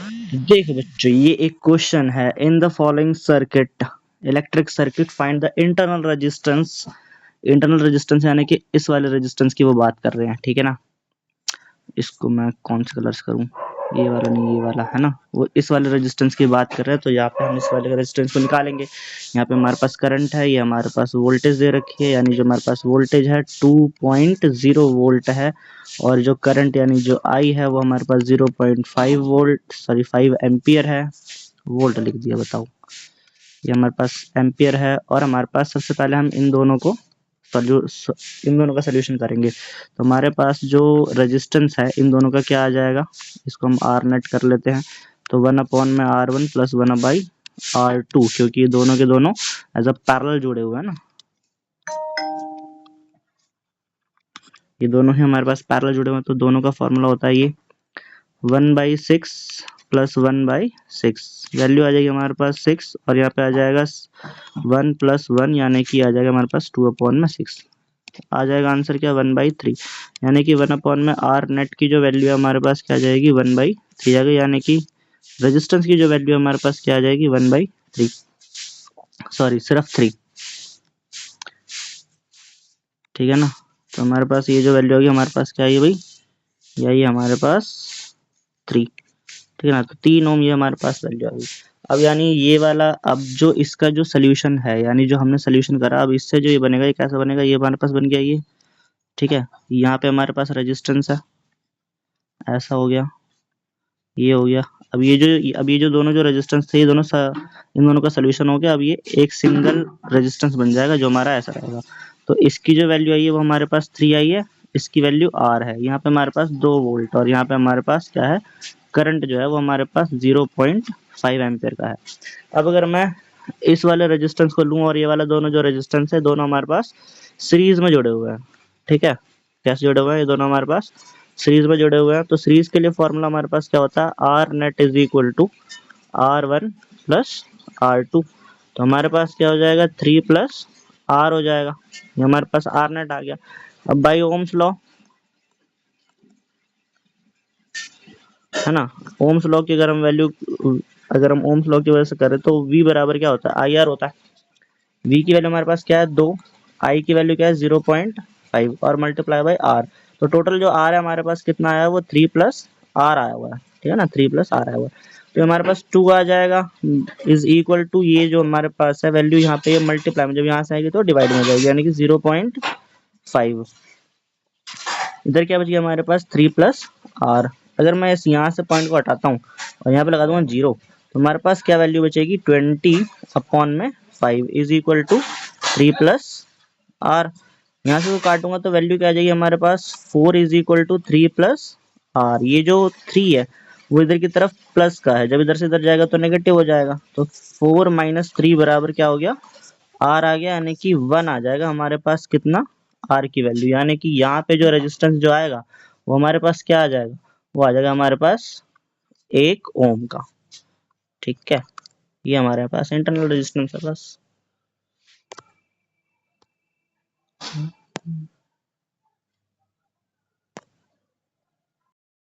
देखो बच्चों, ये एक क्वेश्चन है। In the following circuit, electric circuit, find the internal resistance. Internal resistance यानी कि इस वाले रेजिस्टेंस की वो बात कर रहे हैं, ठीक है ना। इसको मैं कौन से कलर से करूं, ये वाला नहीं, ये वाला है ना। वो इस वाले रेजिस्टेंस की बात कर रहे हैं, तो यहाँ पे हम इस वाले रेजिस्टेंस को निकालेंगे। यहाँ पे हमारे पास करंट है, ये हमारे पास वोल्टेज दे रखी है, यानी जो हमारे पास वोल्टेज है 2.0 वोल्ट है, और जो करंट यानी जो आई है वो हमारे पास 0.5 वोल्ट, सॉरी 5 एम्पियर है। वोल्ट लिख दिया, बताओ। ये हमारे पास एम्पियर है, और हमारे पास सबसे पहले हम इन दोनों का सोल्यूशन करेंगे। तो हमारे पास जो रेजिस्टेंस है इन दोनों का क्या आ जाएगा, इसको हम आर नेट कर लेते हैं। तो 1 में R1 प्लस 1/R2, क्योंकि ये दोनों के दोनों एज अ पैरेलल जुड़े हुए हैं ना, ये दोनों ही हमारे पास पैरेलल जुड़े हुए हैं। तो दोनों का फॉर्मूला होता है ये 1/6 प्लस 1/6, वैल्यू आ जाएगी हमारे पास 6, और यहाँ पे आ जाएगा 1 प्लस 1, यानी कि आ जाएगा हमारे पास 2/6। आ जाएगा आंसर क्या, 1/3, यानी कि 1 में आर नेट की जो वैल्यू है हमारे पास क्या आ जाएगी, 1/3 आ गई, यानी कि रेजिस्टेंस की जो वैल्यू हमारे पास क्या आ जाएगी, 1/3, सॉरी सिर्फ 3, ठीक है ना। तो हमारे पास ये जो वैल्यू होगी हमारे पास क्या है भाई, यही हमारे पास 3, ठीक है ना। तो 3 ओम ये हमारे पास वैल्यू आ गई। अब यानी ये वाला, अब जो इसका जो सोल्यूशन है, यानी जो हमने सोल्यूशन करा, अब इससे जो ये बनेगा, ये कैसा बनेगा, ये हमारे पास बन गया ये, ठीक है। यहाँ पे हमारे पास रेजिस्टेंस है, ऐसा हो गया, ये हो गया। अब ये जो दोनों जो रेजिस्टेंस थे, ये दोनों इन दोनों का सोल्यूशन हो गया। अब ये एक सिंगल रेजिस्टेंस बन जाएगा जो हमारा ऐसा रहेगा। तो इसकी जो वैल्यू आई है वो हमारे पास 3 आई है, इसकी वैल्यू R है। यहाँ पे हमारे पास 2 वोल्ट, और यहाँ पे हमारे पास क्या है, करंट जो है वो हमारे पास 0.5 एम्पियर का है। अब अगर मैं इस वाले रेजिस्टेंस को लूँ, और ये वाला दोनों जो रेजिस्टेंस है दोनों हमारे पास सीरीज में जुड़े हुए हैं, ठीक है। कैसे जुड़े हुए हैं, ये दोनों हमारे पास सीरीज में जुड़े हुए हैं। तो सीरीज के लिए फॉर्मूला हमारे पास क्या होता है, R net is equal to R1 plus R2। तो हमारे पास क्या हो जाएगा, 3 प्लस R हो जाएगा, ये हमारे पास आर नेट आ गया। अब बाई ओम्स लॉ है ना, ओम्स लॉ की अगर हम वैल्यू, अगर हम ओम्स लॉ की वजह से करें तो V बराबर क्या होता है, IR होता है। V की वैल्यू हमारे पास क्या है, 2, I की वैल्यू क्या है 0.5, और मल्टीप्लाई बाई R। तो टोटल जो R है हमारे पास कितना आया है, वो 3 प्लस R आया हुआ है, ठीक है ना, 3 प्लस R आया हुआ है। तो हमारे पास 2 आ जाएगा, इज इक्वल टू ये जो हमारे पास है वैल्यू, यहाँ पे ये मल्टीप्लाई में जब यहाँ से आएगी तो डिवाइड में हो जाएगी, यानी कि 0.5। इधर क्या बच गया हमारे पास, 3 प्लस R। अगर मैं इस यहाँ से पॉइंट को हटाता हूँ और यहाँ पे लगा दूंगा 0, तो हमारे पास क्या वैल्यू बचेगी, 20/5 is equal to 3 plus R। यहाँ से तो काटूंगा तो वैल्यू क्या आ जाएगी हमारे पास, 4 is equal to 3 plus R। ये जो 3 है वो इधर की तरफ प्लस का है, जब इधर से इधर जाएगा तो नेगेटिव हो जाएगा। तो 4 माइनस 3 बराबर क्या हो गया, R आ गया, यानी कि 1 आ जाएगा हमारे पास कितना, R की वैल्यू। यानी कि यहाँ पे जो रेजिस्टेंस जो आएगा वो हमारे पास क्या आ जाएगा, वो आ जाएगा हमारे पास 1 ओम का, ठीक है। ये हमारे पास इंटरनल रेजिस्टेंस है बस।